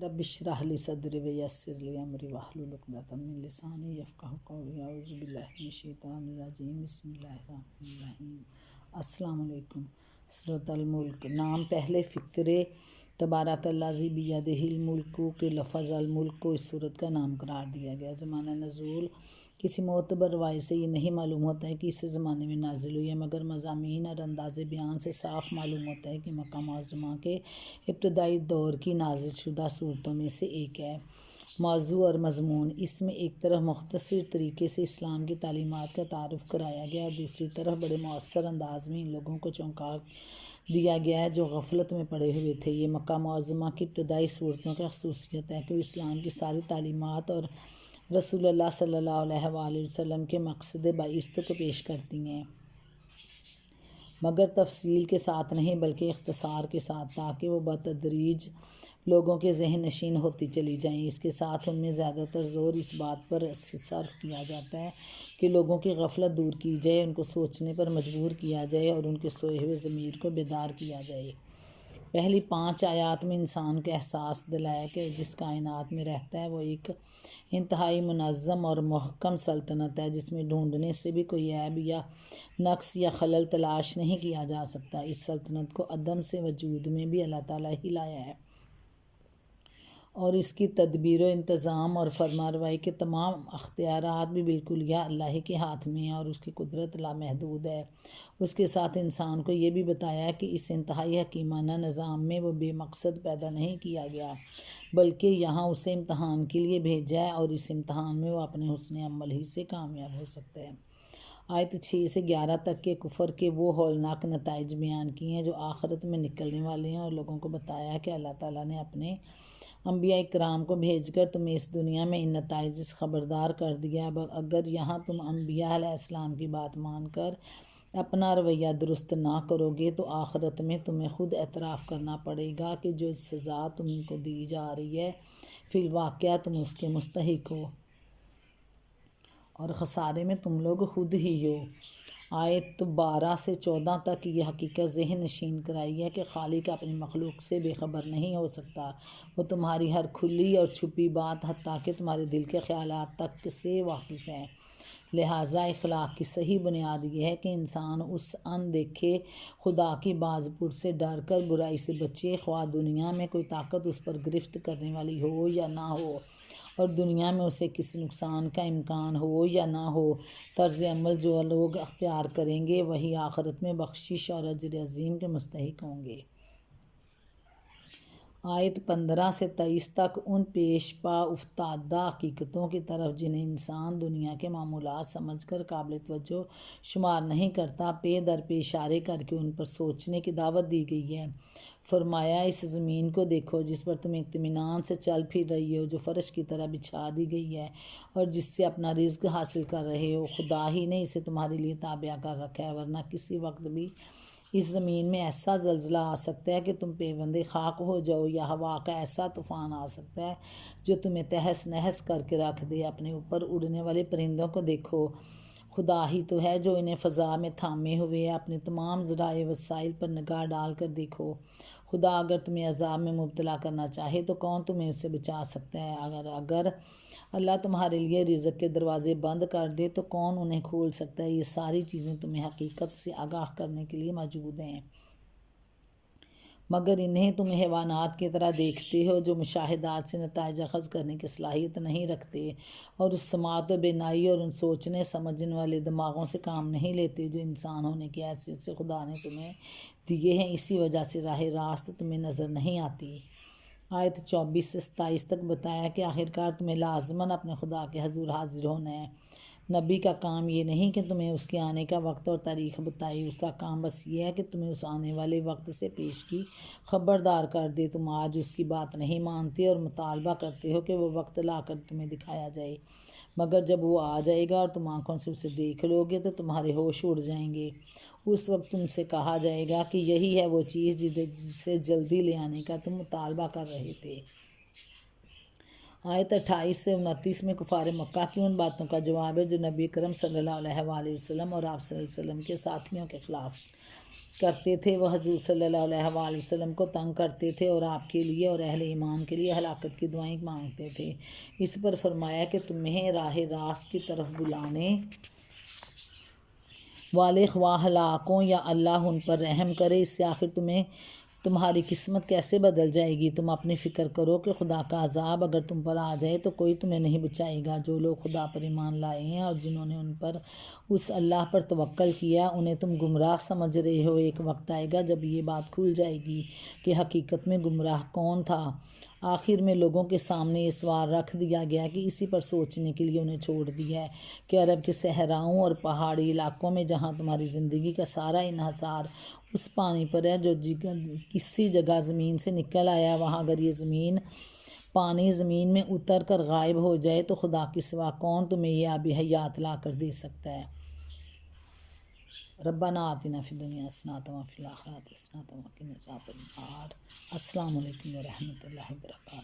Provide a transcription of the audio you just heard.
رب اشرح لی صدری ویسر لی امری واحلل عقدۃ من لسانی یفقہوا قولی اعوذ باللہ من الشیطان الرجیم بسم اللہ الرحمن الرحیم۔ السلام علیکم۔ سورۃ الملک۔ نام پہلے فقرے تبارک الذی بیدہ الملک کے لفظ الملک کو اس سورت کا نام قرار دیا گیا۔ زمانہ نزول کسی معتبر روایت سے یہ نہیں معلوم ہوتا ہے کہ اس زمانے میں نازل ہوئی ہے، مگر مضامین اور انداز بیان سے صاف معلوم ہوتا ہے کہ مکہ معظمہ کے ابتدائی دور کی نازل شدہ صورتوں میں سے ایک ہے۔ موضوع اور مضمون: اس میں ایک طرف مختصر طریقے سے اسلام کی تعلیمات کا تعارف کرایا گیا اور دوسری طرف بڑے مؤثر انداز میں ان لوگوں کو چونکا دیا گیا ہے جو غفلت میں پڑے ہوئے تھے۔ یہ مکہ معظمہ کی ابتدائی صورتوں کی خصوصیت ہے کہ وہ اسلام کی ساری تعلیمات اور رسول اللہ صلی اللہ علیہ وآلہ وسلم کے مقصد بعثت کو پیش کرتی ہیں، مگر تفصیل کے ساتھ نہیں بلکہ اختصار کے ساتھ، تاکہ وہ بتدریج لوگوں کے ذہن نشین ہوتی چلی جائیں۔ اس کے ساتھ ان میں زیادہ تر زور اس بات پر صرف کیا جاتا ہے کہ لوگوں کی غفلت دور کی جائے، ان کو سوچنے پر مجبور کیا جائے اور ان کے سوئے ہوئے ضمیر کو بیدار کیا جائے۔ پہلی 5 آیات میں انسان کو احساس دلایا کہ جس کائنات میں رہتا ہے وہ ایک انتہائی منظم اور محکم سلطنت ہے، جس میں ڈھونڈنے سے بھی کوئی عیب یا نقص یا خلل تلاش نہیں کیا جا سکتا۔ اس سلطنت کو عدم سے وجود میں بھی اللہ تعالیٰ ہی لایا ہے اور اس کی تدبیر و انتظام اور فرمانروائی کے تمام اختیارات بھی بالکلیہ اللہ ہی کے ہاتھ میں ہیں اور اس کی قدرت لامحدود ہے۔ اس کے ساتھ انسان کو یہ بھی بتایا کہ اس انتہائی حکیمانہ نظام میں وہ بے مقصد پیدا نہیں کیا گیا، بلکہ یہاں اسے امتحان کے لیے بھیجا ہے اور اس امتحان میں وہ اپنے حسن عمل ہی سے کامیاب ہو سکتا ہے۔ آیت 6 سے 11 تک کے کفر کے وہ ہولناک نتائج بیان کیے ہیں جو آخرت میں نکلنے والے ہیں، اور لوگوں کو بتایا کہ اللہ تعالیٰ نے اپنے انبیاء اکرام کو بھیج کر تمہیں اس دنیا میں ان نتائج سے خبردار کر دیا۔ اگر یہاں تم انبیاء علیہ السلام کی بات مان کر اپنا رویہ درست نہ کرو گے تو آخرت میں تمہیں خود اعتراف کرنا پڑے گا کہ جو سزا تم کو دی جا رہی ہے فی الواقعہ تم اس کے مستحق ہو اور خسارے میں تم لوگ خود ہی ہو۔ آیت 12 سے 14 تک یہ حقیقت ذہن نشین کرائی ہے کہ خالق اپنی مخلوق سے بے خبر نہیں ہو سکتا، وہ تمہاری ہر کھلی اور چھپی بات حتیٰ کہ تمہارے دل کے خیالات تک سے واقف ہے۔ لہٰذا اخلاق کی صحیح بنیاد یہ ہے کہ انسان اس ان دیکھے خدا کی باز پرس سے ڈر کر برائی سے بچے، خواہ دنیا میں کوئی طاقت اس پر گرفت کرنے والی ہو یا نہ ہو، اور دنیا میں اسے کسی نقصان کا امکان ہو یا نہ ہو۔ طرز عمل جو لوگ اختیار کریں گے وہی آخرت میں بخشش اور اجر عظیم کے مستحق ہوں گے۔ آیت 15 سے 23 تک ان پیش پا افتادہ حقیقتوں کی طرف جنہیں انسان دنیا کے معمولات سمجھ کر قابل توجہ شمار نہیں کرتا، پے در پے اشارے کر کے ان پر سوچنے کی دعوت دی گئی ہے۔ فرمایا، اس زمین کو دیکھو جس پر تم اطمینان سے چل پھر رہی ہو، جو فرش کی طرح بچھا دی گئی ہے اور جس سے اپنا رزق حاصل کر رہے ہو۔ خدا ہی نے اسے تمہارے لیے تابع کر رکھا ہے، ورنہ کسی وقت بھی اس زمین میں ایسا زلزلہ آ سکتا ہے کہ تم پیوند خاک ہو جاؤ، یا ہوا کا ایسا طوفان آ سکتا ہے جو تمہیں تہس نہس کر کے رکھ دے۔ اپنے اوپر اڑنے والے پرندوں کو دیکھو، خدا ہی تو ہے جو انہیں فضا میں تھامے ہوئے ہے۔ اپنے تمام ذرائع وسائل پر نگاہ ڈال کر دیکھو، خدا اگر تمہیں عذاب میں مبتلا کرنا چاہے تو کون تمہیں اس سے بچا سکتا ہے؟ اگر اللہ تمہارے لیے رزق کے دروازے بند کر دے تو کون انہیں کھول سکتا ہے؟ یہ ساری چیزیں تمہیں حقیقت سے آگاہ کرنے کے لیے موجود ہیں، مگر انہیں تم حیوانات کی طرح دیکھتے ہو جو مشاہدات سے نتائج اخذ کرنے کی صلاحیت نہیں رکھتے اور اس سماعت و بینائی اور ان سوچنے سمجھنے والے دماغوں سے کام نہیں لیتے جو انسان ہونے کی حیثیت سے خدا نے تمہیں دیے ہیں، اسی وجہ سے راہ راست تمہیں نظر نہیں آتی۔ آیت 24 سے 27 تک بتایا کہ آخرکار تمہیں لازماً اپنے خدا کے حضور حاضر ہونا ہے۔ نبی کا کام یہ نہیں کہ تمہیں اس کے آنے کا وقت اور تاریخ بتائے، اس کا کام بس یہ ہے کہ تمہیں اس آنے والے وقت سے پیش کی خبردار کر دے۔ تم آج اس کی بات نہیں مانتے اور مطالبہ کرتے ہو کہ وہ وقت لا کر تمہیں دکھایا جائے، مگر جب وہ آ جائے گا اور تم آنکھوں سے اسے دیکھ لو گے تو تمہارے ہوش اڑ جائیں گے۔ اس وقت تم سے کہا جائے گا کہ یہی ہے وہ چیز جسے جلدی لے آنے کا تم مطالبہ کر رہے تھے۔ آیت 28 سے 29 میں کفار مکہ کی ان باتوں کا جواب ہے جو نبی اکرم صلی اللہ علیہ وآلہ وسلم اور آپ صلی اللہ علیہ وسلم کے ساتھیوں کے خلاف کرتے تھے، وہ حضور صلی اللہ علیہ وآلہ وسلم کو تنگ کرتے تھے اور آپ کے لیے اور اہل ایمان کے لیے ہلاکت کی دعائیں مانگتے تھے۔ اس پر فرمایا کہ تمہیں راہ راست کی طرف بلانے والے خواہ ہلاک ہوں یا اللہ ان پر رحم کرے، اس سے آخر تمہاری قسمت کیسے بدل جائے گی؟ تم اپنی فکر کرو کہ خدا کا عذاب اگر تم پر آ جائے تو کوئی تمہیں نہیں بچائے گا۔ جو لوگ خدا پر ایمان لائے ہیں اور جنہوں نے ان پر اس اللہ پر توکل کیا، انہیں تم گمراہ سمجھ رہے ہو۔ ایک وقت آئے گا جب یہ بات کھل جائے گی کہ حقیقت میں گمراہ کون تھا۔ آخر میں لوگوں کے سامنے یہ سوال رکھ دیا گیا کہ اسی پر سوچنے کے لیے انہیں چھوڑ دیا ہے کہ عرب کے صحراؤں اور پہاڑی علاقوں میں جہاں تمہاری زندگی کا سارا انحصار اس پانی پر ہے جو کسی جگہ زمین سے نکل آیا، وہاں اگر یہ پانی زمین میں اتر کر غائب ہو جائے تو خدا کے سوا کون تمہیں یہ آب حیات لا کر دے سکتا ہے؟ ربنا آتنا فی الدنیا حسنۃ وفی الآخرۃ حسنۃ وقنا عذاب النار۔ السلام علیکم ورحمۃ اللہ وبرکاتہ۔